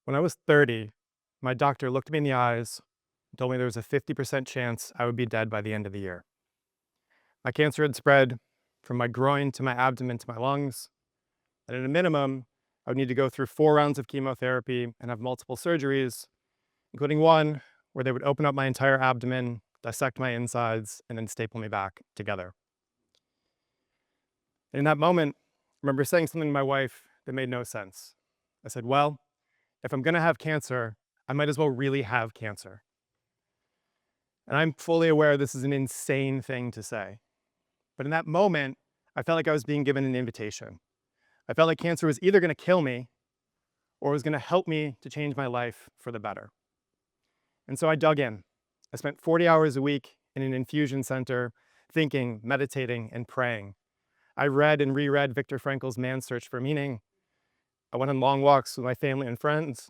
When I was 30, my doctor looked me in the eyes and told me there was a 50% chance I would be dead by the end of the year. My cancer had spread from my groin to my abdomen to my lungs, and at a minimum, I would need to go through 4 rounds of chemotherapy and have multiple surgeries, including one where they would open up my entire abdomen, dissect my insides, and then staple me back together. And in that moment, I remember saying something to my wife that made no sense. I said, well, if I'm gonna have cancer, I might as well really have cancer. And I'm fully aware this is an insane thing to say. But in that moment, I felt like I was being given an invitation. I felt like cancer was either gonna kill me or it was gonna help me to change my life for the better. And so I dug in. I spent 40 hours a week in an infusion center, thinking, meditating, and praying. I read and reread Viktor Frankl's Man's Search for Meaning. I went on long walks with my family and friends.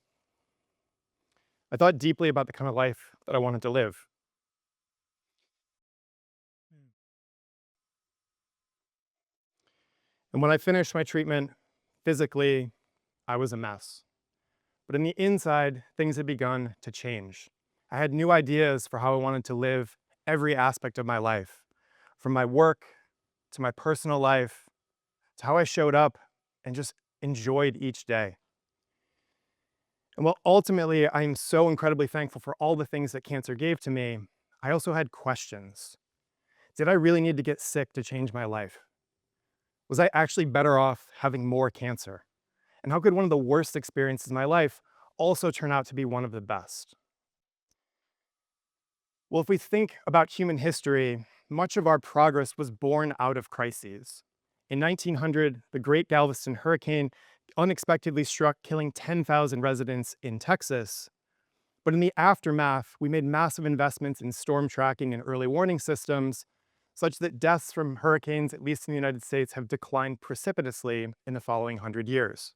I thought deeply about the kind of life that I wanted to live. And when I finished my treatment, physically, I was a mess. But in the inside, things had begun to change. I had new ideas for how I wanted to live every aspect of my life, from my work to my personal life to how I showed up and just enjoyed each day. And while ultimately I'm so incredibly thankful for all the things that cancer gave to me, I also had questions. Did I really need to get sick to change my life? Was I actually better off having more cancer? And how could one of the worst experiences in my life also turn out to be one of the best? Well, if we think about human history, much of our progress was born out of crises. In 1900, the Great Galveston Hurricane unexpectedly struck, killing 10,000 residents in Texas. But in the aftermath, we made massive investments in storm tracking and early warning systems, such that deaths from hurricanes, at least in the United States, have declined precipitously in the following 100 years.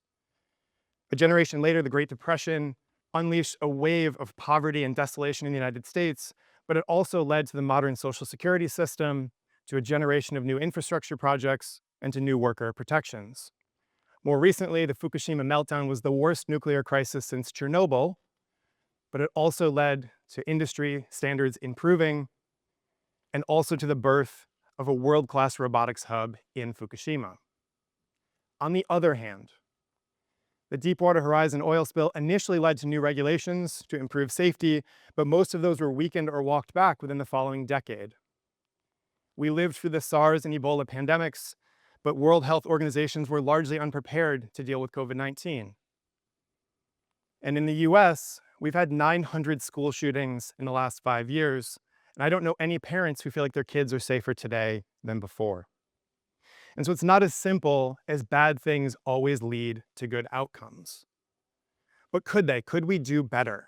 A generation later, the Great Depression unleashed a wave of poverty and desolation in the United States, but it also led to the modern social security system, to a generation of new infrastructure projects, and to new worker protections. More recently, the Fukushima meltdown was the worst nuclear crisis since Chernobyl, but it also led to industry standards improving and also to the birth of a world-class robotics hub in Fukushima. On the other hand, the Deepwater Horizon oil spill initially led to new regulations to improve safety, but most of those were weakened or walked back within the following decade. We lived through the SARS and Ebola pandemics, but World Health Organizations were largely unprepared to deal with COVID-19. And in the US, we've had 900 school shootings in the last 5 years, and I don't know any parents who feel like their kids are safer today than before. And so it's not as simple as bad things always lead to good outcomes. But could they? Could we do better?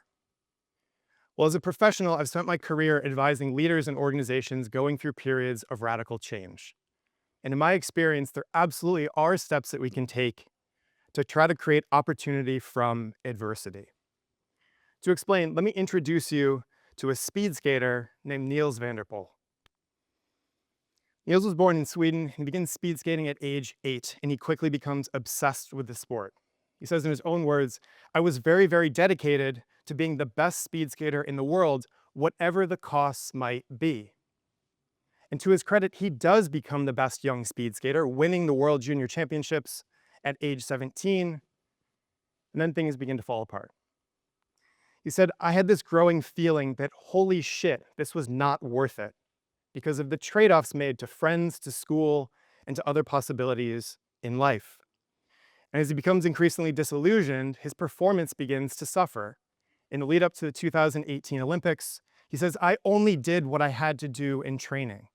Well, as a professional, I've spent my career advising leaders and organizations going through periods of radical change. And in my experience, there absolutely are steps that we can take to try to create opportunity from adversity. To explain, let me introduce you to a speed skater named Niels van der Poel. Niels was born in Sweden and begins speed skating at age 8, and he quickly becomes obsessed with the sport. He says in his own words, "I was very, very dedicated to being the best speed skater in the world, whatever the costs might be." And to his credit, he does become the best young speed skater, winning the World Junior Championships at age 17, and then things begin to fall apart. He said, "I had this growing feeling that, holy shit, this was not worth it, because of the trade-offs made to friends, to school, and to other possibilities in life." And as he becomes increasingly disillusioned, his performance begins to suffer. In the lead up to the 2018 Olympics, he says, "I only did what I had to do in training.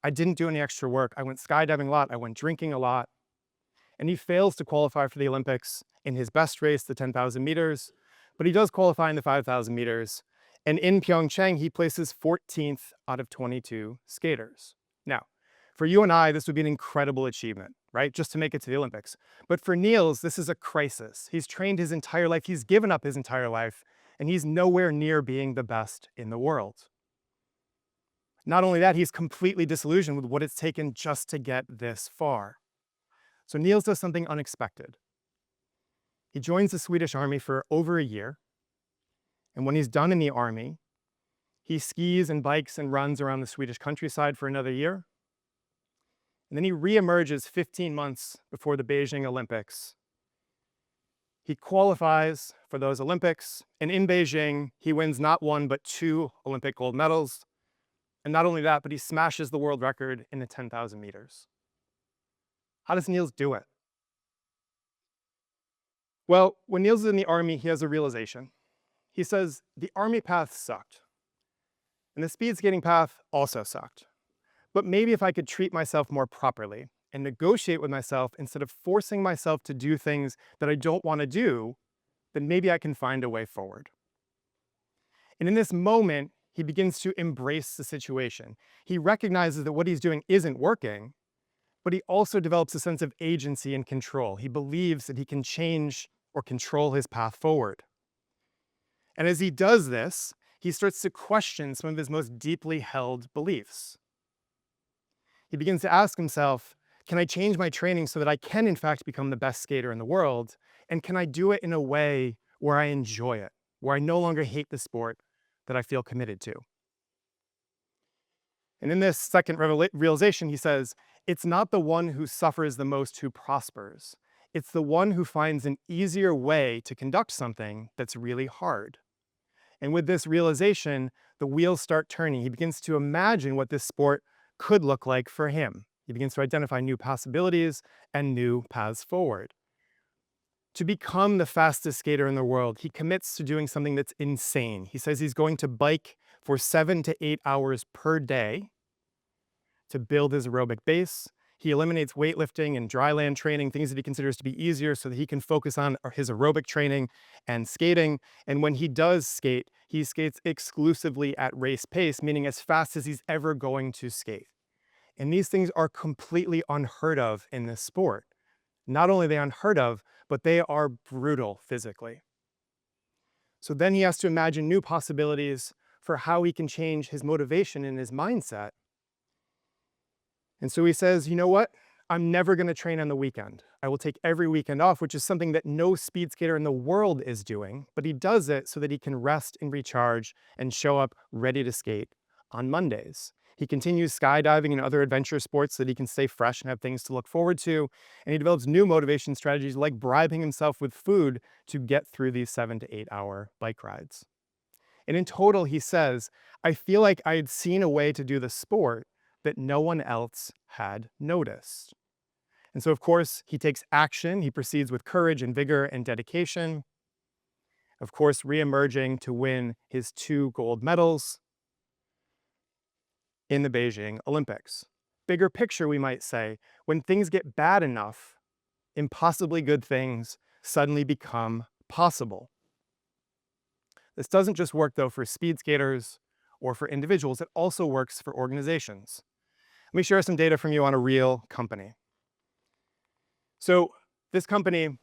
I didn't do any extra work. I went skydiving a lot. I went drinking a lot." And he fails to qualify for the Olympics in his best race, the 10,000 meters, but he does qualify in the 5,000 meters. And in Pyeongchang, he places 14th out of 22 skaters. Now, for you and I, this would be an incredible achievement, right? Just to make it to the Olympics. But for Niels, this is a crisis. He's trained his entire life, he's given up his entire life, and he's nowhere near being the best in the world. Not only that, he's completely disillusioned with what it's taken just to get this far. So Niels does something unexpected. He joins the Swedish army for over a year, and when he's done in the army, he skis and bikes and runs around the Swedish countryside for another year. And then he reemerges 15 months before the Beijing Olympics. He qualifies for those Olympics, and in Beijing, he wins not one, but 2 Olympic gold medals. And not only that, but he smashes the world record in the 10,000 meters. How does Niels do it? Well, when Niels is in the army, he has a realization. He says, the army path sucked, and the speed skating path also sucked. But maybe if I could treat myself more properly and negotiate with myself instead of forcing myself to do things that I don't want to do, then maybe I can find a way forward. And in this moment, he begins to embrace the situation. He recognizes that what he's doing isn't working, but he also develops a sense of agency and control. He believes that he can change or control his path forward. And as he does this, he starts to question some of his most deeply held beliefs. He begins to ask himself, can I change my training so that I can in fact become the best skater in the world? And can I do it in a way where I enjoy it, where I no longer hate the sport that I feel committed to? And in this second realization, he says, it's not the one who suffers the most who prospers. It's the one who finds an easier way to conduct something that's really hard. And with this realization, the wheels start turning. He begins to imagine what this sport could look like for him. He begins to identify new possibilities and new paths forward. To become the fastest skater in the world, he commits to doing something that's insane. He says he's going to bike for 7 to 8 hours per day to build his aerobic base. He eliminates weightlifting and dry land training, things that he considers to be easier so that he can focus on his aerobic training and skating. And when he does skate, he skates exclusively at race pace, meaning as fast as he's ever going to skate. And these things are completely unheard of in this sport. Not only are they unheard of, but they are brutal physically. So then he has to imagine new possibilities for how he can change his motivation and his mindset. And so he says, you know what? I'm never going to train on the weekend. I will take every weekend off, which is something that no speed skater in the world is doing, but he does it so that he can rest and recharge and show up ready to skate on Mondays. He continues skydiving and other adventure sports so that he can stay fresh and have things to look forward to. And he develops new motivation strategies like bribing himself with food to get through these 7 to 8 hour bike rides. And in total, he says, I feel like I had seen a way to do the sport that no one else had noticed. And so, of course, he takes action. He proceeds with courage and vigor and dedication. Of course, reemerging to win his 2 gold medals in the Beijing Olympics. Bigger picture, we might say, when things get bad enough, impossibly good things suddenly become possible. This doesn't just work, though, for speed skaters or for individuals. It also works for organizations. Let me share some data from you on a real company. So this company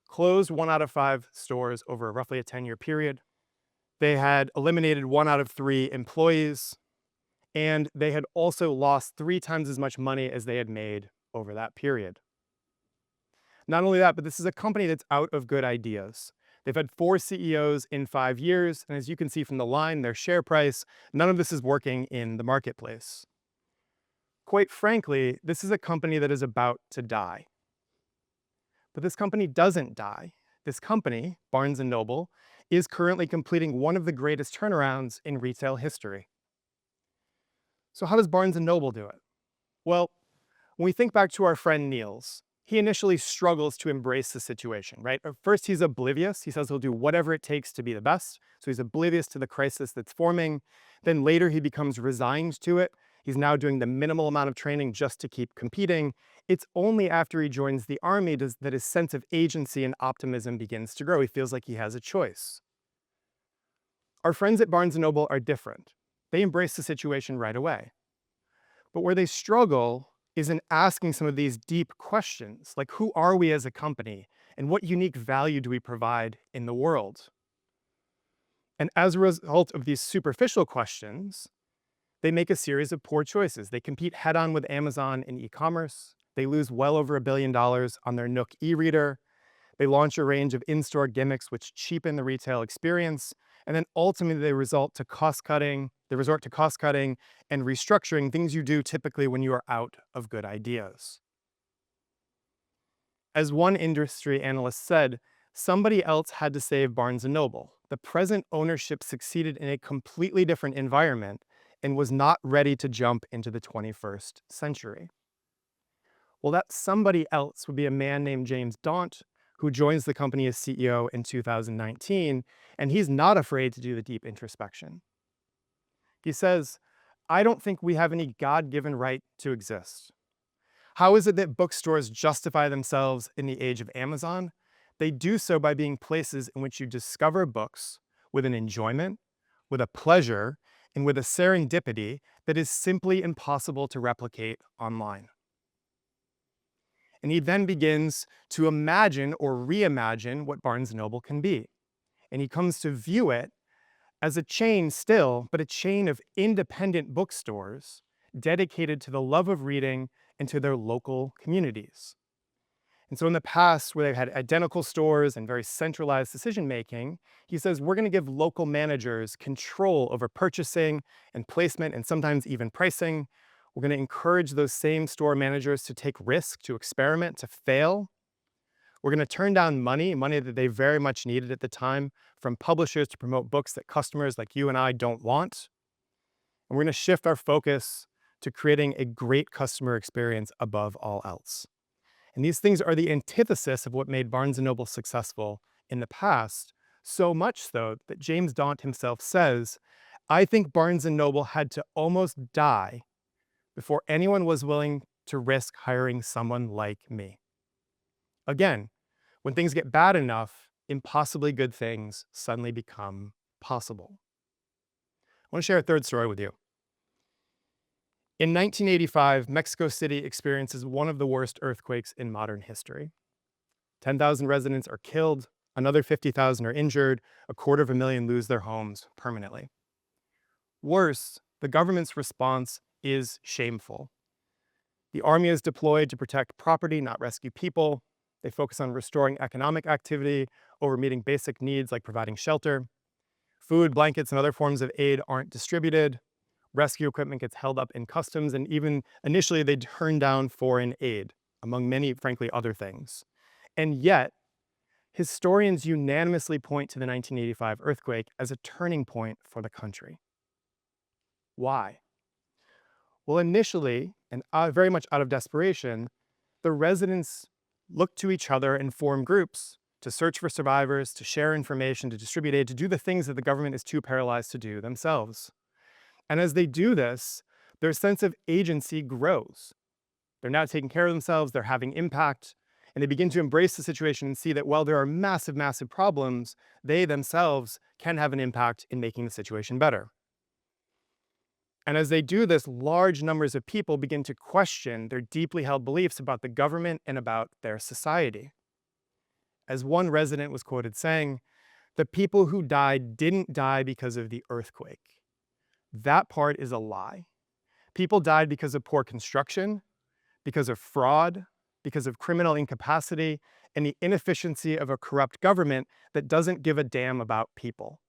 closed 1 out of 5 stores over roughly a 10-year period. They had eliminated 1 out of 3 employees, and they had also lost 3 times as much money as they had made over that period. Not only that, but this is a company that's out of good ideas. They've had 4 CEOs in 5 years, and as you can see from the line, their share price, none of this is working in the marketplace. Quite frankly, this is a company that is about to die. But this company doesn't die. This company, Barnes & Noble, is currently completing one of the greatest turnarounds in retail history. So how does Barnes & Noble do it? Well, when we think back to our friend Niels, he initially struggles to embrace the situation, right? At first, he's oblivious. He says he'll do whatever it takes to be the best. So he's oblivious to the crisis that's forming. Then later, he becomes resigned to it. He's now doing the minimal amount of training just to keep competing. It's only after he joins the army that his sense of agency and optimism begins to grow. He feels like he has a choice. Our friends at Barnes & Noble are different. They embrace the situation right away. But where they struggle is in asking some of these deep questions, like who are we as a company, and what unique value do we provide in the world? And as a result of these superficial questions, they make a series of poor choices. They compete head-on with Amazon in e-commerce. They lose well over $1 billion on their Nook e-reader. They launch a range of in-store gimmicks which cheapen the retail experience, and then ultimately they resort to cost cutting and restructuring, things you do typically when you are out of good ideas. As one industry analyst said, somebody else had to save Barnes& Noble. The present ownership succeeded in a completely different environment and was not ready to jump into the 21st century. Well, that somebody else would be a man named James Daunt, who joins the company as CEO in 2019, and he's not afraid to do the deep introspection. He says, "I don't think we have any God-given right to exist. How is it that bookstores justify themselves in the age of Amazon? They do so by being places in which you discover books with an enjoyment, with a pleasure, and with a serendipity that is simply impossible to replicate online." And he then begins to imagine or reimagine what Barnes& Noble can be. And he comes to view it as a chain still, but a chain of independent bookstores dedicated to the love of reading and to their local communities. And so in the past, where they've had identical stores and very centralized decision-making, he says, we're going to give local managers control over purchasing and placement and sometimes even pricing. We're going to encourage those same store managers to take risk, to experiment, to fail. We're going to turn down money that they very much needed at the time from publishers to promote books that customers like you and I don't want. And we're going to shift our focus to creating a great customer experience above all else. And these things are the antithesis of what made Barnes & Noble successful in the past, so much so that James Daunt himself says, "I think Barnes & Noble had to almost die before anyone was willing to risk hiring someone like me." Again, when things get bad enough, impossibly good things suddenly become possible. I want to share a third story with you. In 1985, Mexico City experiences one of the worst earthquakes in modern history. 10,000 residents are killed, another 50,000 are injured, 250,000 lose their homes permanently. Worse, the government's response is shameful. The army is deployed to protect property, not rescue people. They focus on restoring economic activity over meeting basic needs like providing shelter. Food, blankets, and other forms of aid aren't distributed. Rescue equipment gets held up in customs, and even initially they turn down foreign aid, among many, frankly, other things. And yet, historians unanimously point to the 1985 earthquake as a turning point for the country. Why? Well, initially, and very much out of desperation, the residents looked to each other and formed groups to search for survivors, to share information, to distribute aid, to do the things that the government is too paralyzed to do themselves. And as they do this, their sense of agency grows. They're now taking care of themselves, they're having impact, and they begin to embrace the situation and see that while there are massive, massive problems, they themselves can have an impact in making the situation better. And as they do this, large numbers of people begin to question their deeply held beliefs about the government and about their society. As one resident was quoted saying, "The people who died didn't die because of the earthquake. That part is a lie. People died because of poor construction, because of fraud, because of criminal incapacity, and the inefficiency of a corrupt government that doesn't give a damn about people."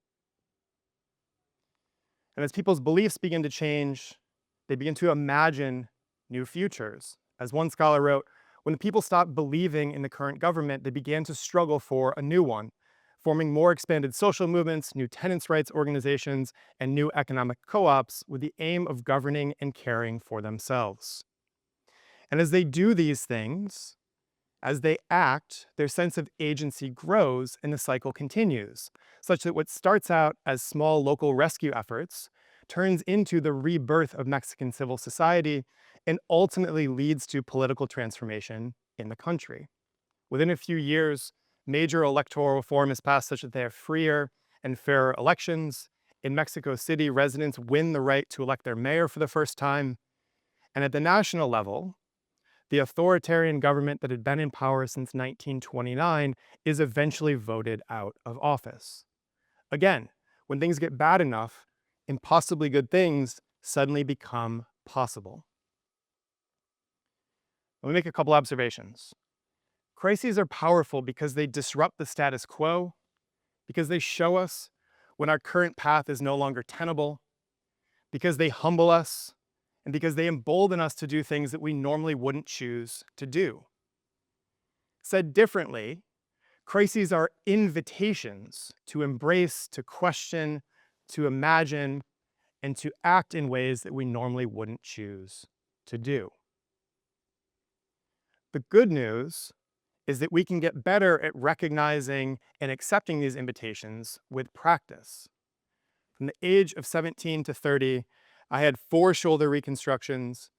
And as people's beliefs begin to change, they begin to imagine new futures. As one scholar wrote, when the people stopped believing in the current government, they began to struggle for a new one, forming more expanded social movements, new tenants' rights organizations, and new economic co-ops with the aim of governing and caring for themselves. And as they do these things, as they act, their sense of agency grows and the cycle continues, such that what starts out as small local rescue efforts turns into the rebirth of Mexican civil society and ultimately leads to political transformation in the country. Within a few years, major electoral reform is passed such that they have freer and fairer elections. In Mexico City, residents win the right to elect their mayor for the first time. And at the national level, the authoritarian government that had been in power since 1929 is eventually voted out of office. Again, when things get bad enough, impossibly good things suddenly become possible. Let me make a couple observations. Crises are powerful because they disrupt the status quo, because they show us when our current path is no longer tenable, because they humble us, and because they embolden us to do things that we normally wouldn't choose to do. Said differently, crises are invitations to embrace, to question, to imagine, and to act in ways that we normally wouldn't choose to do. The good news is that we can get better at recognizing and accepting these invitations with practice. From the age of 17 to 30, I had 4 shoulder reconstructions,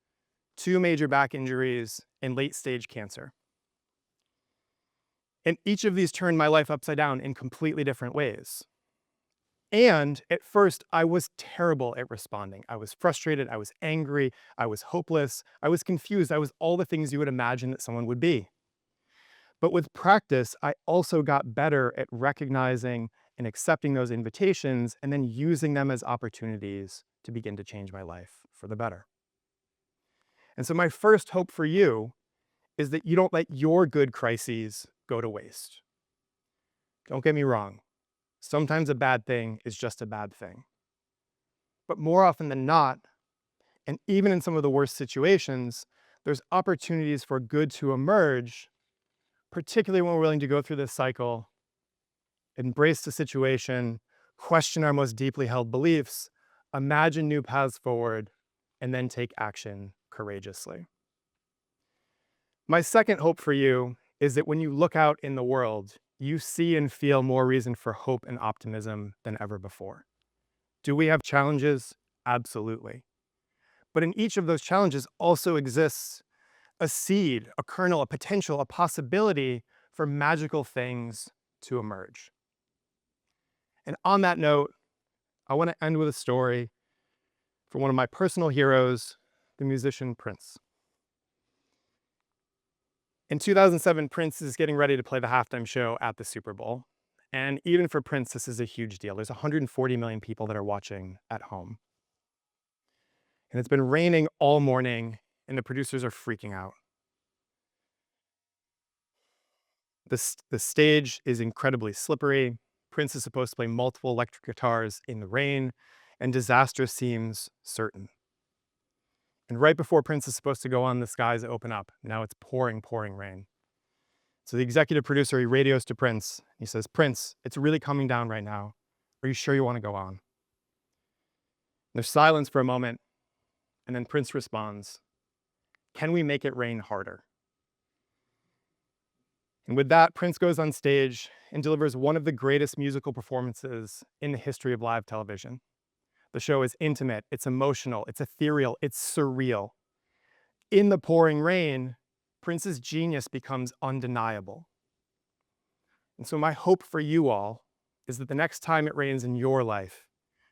2 major back injuries, and late-stage cancer. And each of these turned my life upside down in completely different ways. And at first, I was terrible at responding. I was frustrated, I was angry, I was hopeless, I was confused, I was all the things you would imagine that someone would be. But with practice, I also got better at recognizing and accepting those invitations and then using them as opportunities to begin to change my life for the better. And so my first hope for you is that you don't let your good crises go to waste. Don't get me wrong. Sometimes a bad thing is just a bad thing. But more often than not, and even in some of the worst situations, there's opportunities for good to emerge, particularly when we're willing to go through this cycle, embrace the situation, question our most deeply held beliefs, imagine new paths forward, and then take action courageously. My second hope for you is that when you look out in the world, you see and feel more reason for hope and optimism than ever before. Do we have challenges? Absolutely. But in each of those challenges also exists a seed, a kernel, a potential, a possibility for magical things to emerge. And on that note, I want to end with a story from one of my personal heroes, the musician Prince. In 2007, Prince is getting ready to play the halftime show at the Super Bowl. And even for Prince, this is a huge deal. There's 140 million people that are watching at home. And it's been raining all morning, and the producers are freaking out. The stage is incredibly slippery. Prince is supposed to play multiple electric guitars in the rain, and disaster seems certain. And right before Prince is supposed to go on, the skies open up. Now it's pouring, pouring rain. So the executive producer, he radios to Prince. He says, "Prince, it's really coming down right now. Are you sure you want to go on?" There's silence for a moment, and then Prince responds, "Can we make it rain harder?" And with that, Prince goes on stage and delivers one of the greatest musical performances in the history of live television. The show is intimate, it's emotional, it's ethereal, it's surreal. In the pouring rain, Prince's genius becomes undeniable. And so my hope for you all is that the next time it rains in your life,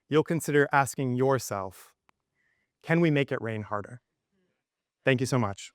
you'll consider asking yourself, can we make it rain harder? Thank you so much.